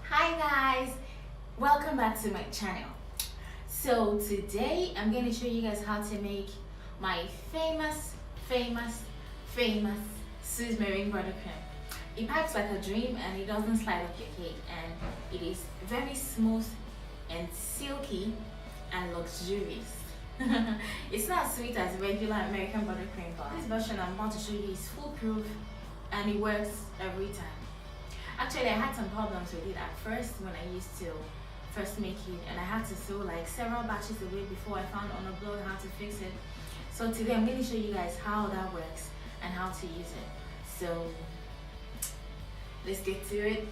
Hi guys, welcome back to my channel. So today I'm going to show you guys how to make my famous Swiss meringue buttercream. It pipes like a dream and it doesn't slide up your cake, and it is very smooth and silky and luxurious. It's not sweet as regular American buttercream, but this version I'm about to show you is foolproof and it works every time. Actually, I had some problems with it at first when I used to first make it, and I had to throw like several batches away before I found on a blog how to fix it. So today I'm going to show you guys how that works and how to use it. So let's get to it.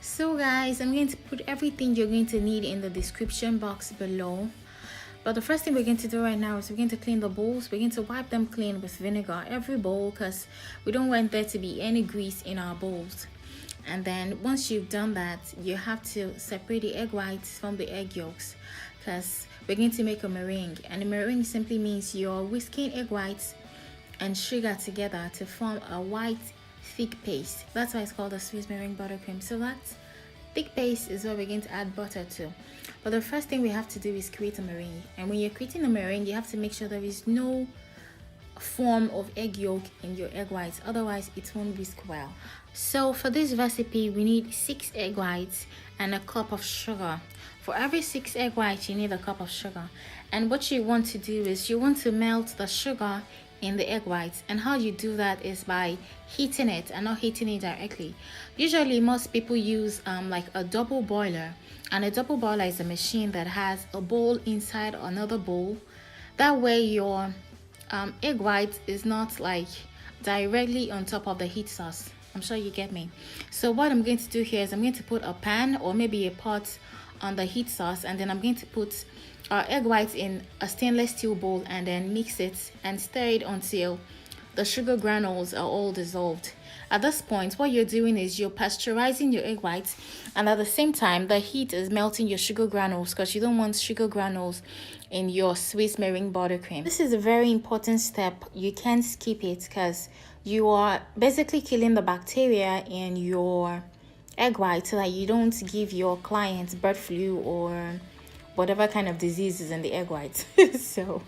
So guys, I'm going to put everything you're going to need in the description box below. But the first thing we're going to do right now is we're going to clean the bowls. We're going to wipe them clean with vinegar, every bowl, because we don't want there to be any grease in our bowls. And then once you've done that, you have to separate the egg whites from the egg yolks, because we're going to make a meringue. And a meringue simply means you're whisking egg whites and sugar together to form a white thick paste. That's why it's called a Swiss meringue buttercream. So that's thick paste is what we're going to add butter to. But the first thing we have to do is create a meringue. And when you're creating a meringue, you have to make sure there is no form of egg yolk in your egg whites, otherwise it won't whisk well. So for this recipe, we need 6 egg whites and a cup of sugar. For every 6 egg whites, you need a cup of sugar. And what you want to do is you want to melt the sugar in the egg whites, and how you do that is by heating it and not heating it directly. Usually most people use like a double boiler, and a double boiler is a machine that has a bowl inside another bowl. That way your egg white is not like directly on top of the heat source. I'm sure you get me. So what I'm going to do here is I'm going to put a pan or maybe a pot on the heat source, and then I'm going to put our egg whites in a stainless steel bowl and then mix it and stir it until the sugar granules are all dissolved. At this point, what you're doing is you're pasteurizing your egg whites, and at the same time the heat is melting your sugar granules, because you don't want sugar granules in your Swiss meringue buttercream. This is a very important step. You can't skip it, because you are basically killing the bacteria in your egg white so that you don't give your clients bird flu or whatever kind of disease is in the egg whites. So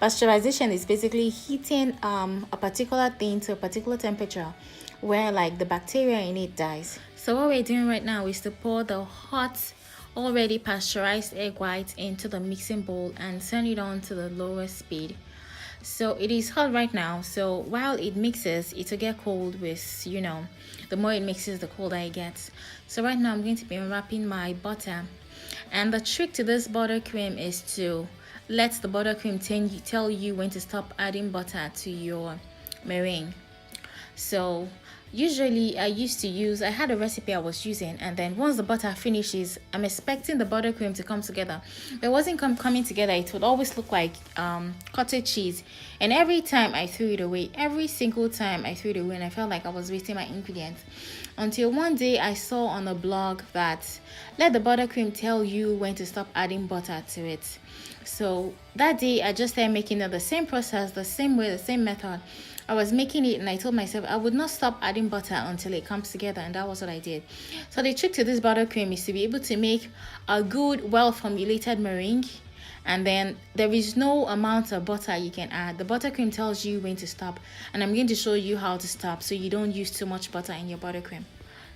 pasteurization is basically heating a particular thing to a particular temperature where like the bacteria in it dies. So what we're doing right now is to pour the hot already pasteurized egg whites into the mixing bowl and turn it on to the lowest speed. So it is hot right now, so while it mixes, it will get cold with, you know, the more it mixes, the colder it gets. So right now I'm going to be wrapping my butter. And the trick to this buttercream is to let the buttercream tell you when to stop adding butter to your meringue. So usually I had a recipe I was using, and then once the butter finishes, I'm expecting the buttercream to come together. It wasn't coming together. It would always look like cottage cheese, and every time I threw it away, every single time I threw it away, and I felt like I was wasting my ingredients. Until one day I saw on a blog that let the buttercream tell you when to stop adding butter to it. So that day I just started making it the same process, the same way, the same method. I was making it, and I told myself I would not stop adding butter until it comes together, and that was what I did. So the trick to this buttercream is to be able to make a good, well-formulated meringue, and then there is no amount of butter you can add. The buttercream tells you when to stop, and I'm going to show you how to stop so you don't use too much butter in your buttercream.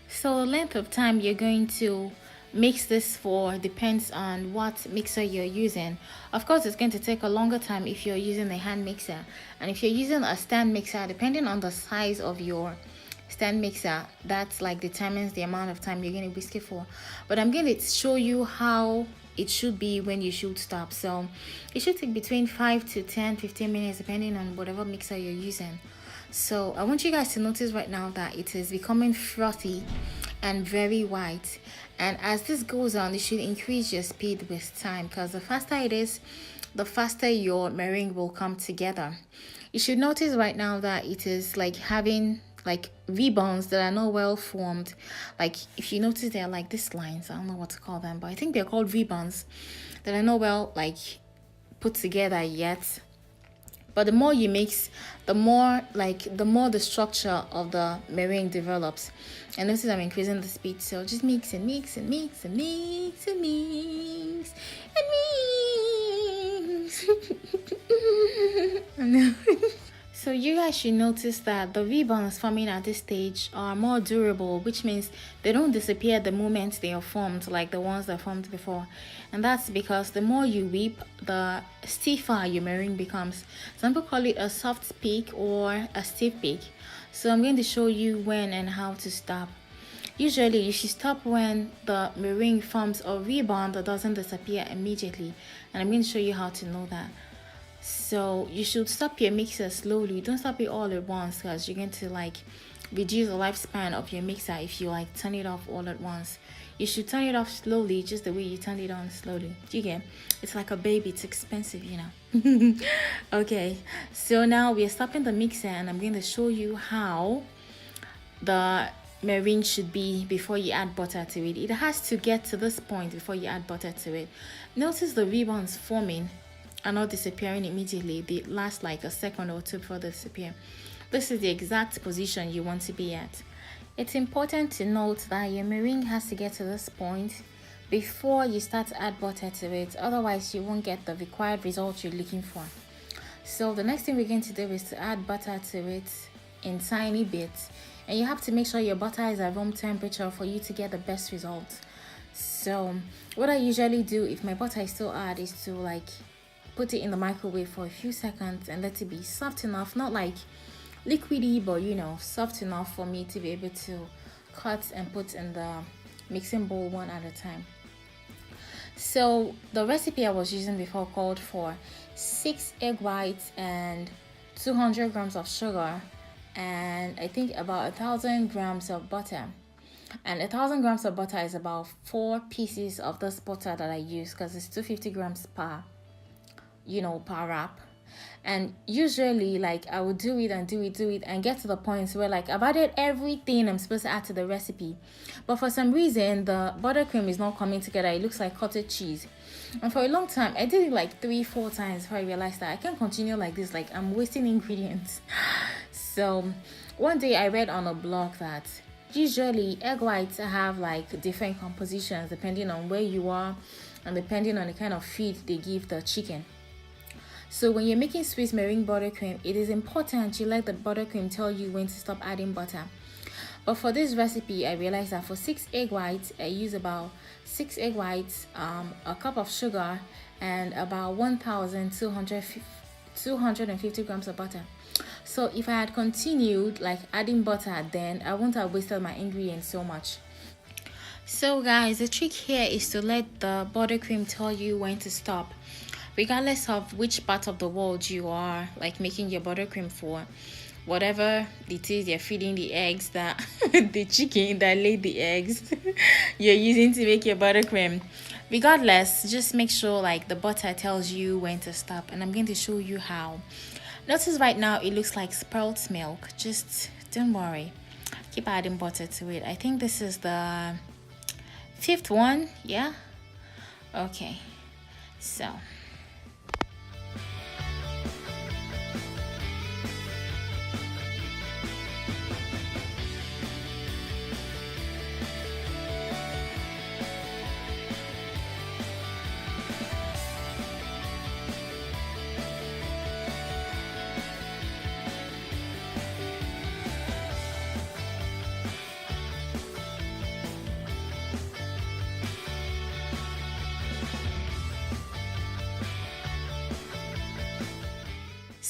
So the length of time you're going to mix this for depends on what mixer you're using. Of course, it's going to take a longer time if you're using a hand mixer, and if you're using a stand mixer, depending on the size of your stand mixer, that's like determines the amount of time you're going to whisk it for. But I'm going to show you how it should be when you should stop. So it should take between 5 to 10-15 minutes depending on whatever mixer you're using. So I want you guys to notice right now that it is becoming frothy and very white, and as this goes on, you should increase your speed with time, because the faster it is, the faster your meringue will come together. You should notice right now that it is like having like ribbons that are not well formed. Like if you notice, they're like these lines, I don't know what to call them, but I think they're called ribbons that are not well like put together yet. But the more you mix, the more the structure of the meringue develops. And notice I'm increasing the speed, so just mix and mix and mix and mix and mix and mix. So you guys should notice that the ribbons forming at this stage are more durable, which means they don't disappear the moment they are formed like the ones that formed before. And that's because the more you whip, the stiffer your meringue becomes. Some people call it a soft peak or a stiff peak. So I'm going to show you when and how to stop. Usually you should stop when the meringue forms a ribbon that doesn't disappear immediately. And I'm going to show you how to know that. So you should stop your mixer slowly. Don't stop it all at once, because you're going to reduce the lifespan of your mixer if you turn it off all at once. You should turn it off slowly, just the way you turn it on slowly. Do you get? It's like a baby. It's expensive, Okay, so now we are stopping the mixer, and I'm going to show you how the meringue should be before you add butter to it. It has to get to this point before you add butter to it. Notice the ribbons forming are not disappearing immediately. They last like a second or two before they disappear. This is the exact position you want to be at. It's important to note that your meringue has to get to this point before you start to add butter to it. Otherwise, you won't get the required result you're looking for. So the next thing we're going to do is to add butter to it in tiny bits. And you have to make sure your butter is at room temperature for you to get the best result. So what I usually do if my butter is still hard is to put it in the microwave for a few seconds and let it be soft enough, not liquidy, but soft enough for me to be able to cut and put in the mixing bowl one at a time. So the recipe I was using before called for 6 egg whites and 200 grams of sugar, and I think about 1,000 grams of butter. And 1,000 grams of butter is about 4 pieces of this butter that I use, because it's 250 grams per wrap. And usually I would do it and get to the point where I've added everything I'm supposed to add to the recipe, but for some reason the buttercream is not coming together. It looks like cottage cheese. And for a long time I did it 3-4 times before I realized that I can't continue like this. I'm wasting ingredients. So one day I read on a blog that usually egg whites have different compositions depending on where you are and depending on the kind of feed they give the chicken. So when you're making Swiss meringue buttercream, it is important you let the buttercream tell you when to stop adding butter. But for this recipe, I realized that for 6 egg whites, I use about 6 egg whites, a cup of sugar, and about 1,250 grams of butter. So if I had continued adding butter, then I wouldn't have wasted my ingredients so much. So guys, the trick here is to let the buttercream tell you when to stop. Regardless of which part of the world you are making your buttercream for, whatever it is you're feeding the eggs, that the chicken that laid the eggs you're using to make your buttercream, regardless, just make sure the butter tells you when to stop. And I'm going to show you how. Notice right now it looks like spelt milk. Just don't worry, keep adding butter to it. I think this is the 5th one. Yeah, okay. So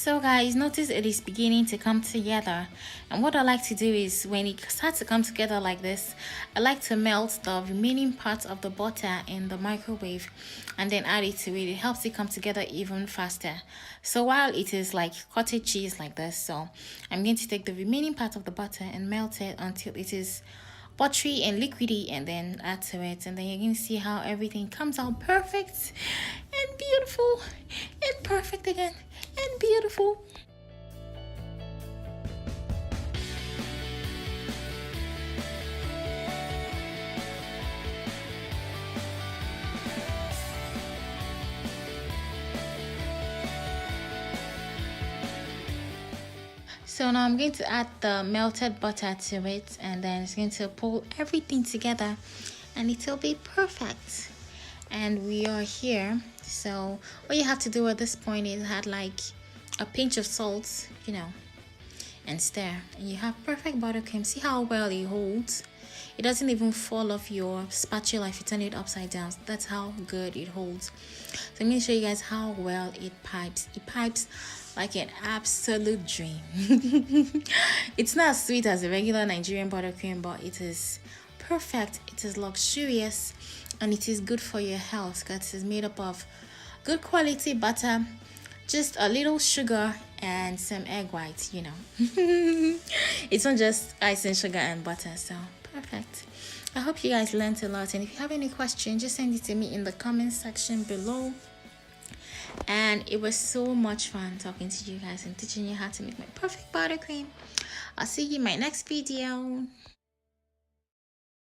So guys, notice it is beginning to come together, and what I like to do is when it starts to come together like this, I like to melt the remaining parts of the butter in the microwave and then add it to it. It helps it come together even faster. So while it is cottage cheese like this, so I'm going to take the remaining part of the butter and melt it until it is buttery and liquidy, and then add to it, and then you can see how everything comes out perfect and beautiful and perfect again and beautiful. So now I'm going to add the melted butter to it, and then it's going to pull everything together and it will be perfect. And we are here. So what you have to do at this point is add like a pinch of salt, and stir, and you have perfect buttercream. See how well it holds? It doesn't even fall off your spatula if you turn it upside down. That's how good it holds. So I'm going to show you guys how well it pipes. It pipes like an absolute dream. It's not as sweet as a regular Nigerian buttercream, but it is perfect. It is luxurious, and it is good for your health because it's made up of good quality butter, just a little sugar and some egg whites. It's not just icing, sugar and butter. So perfect. I hope you guys learned a lot, and if you have any questions, just send it to me in the comment section below. And it was so much fun talking to you guys and teaching you how to make my perfect buttercream. I'll see you in my next video.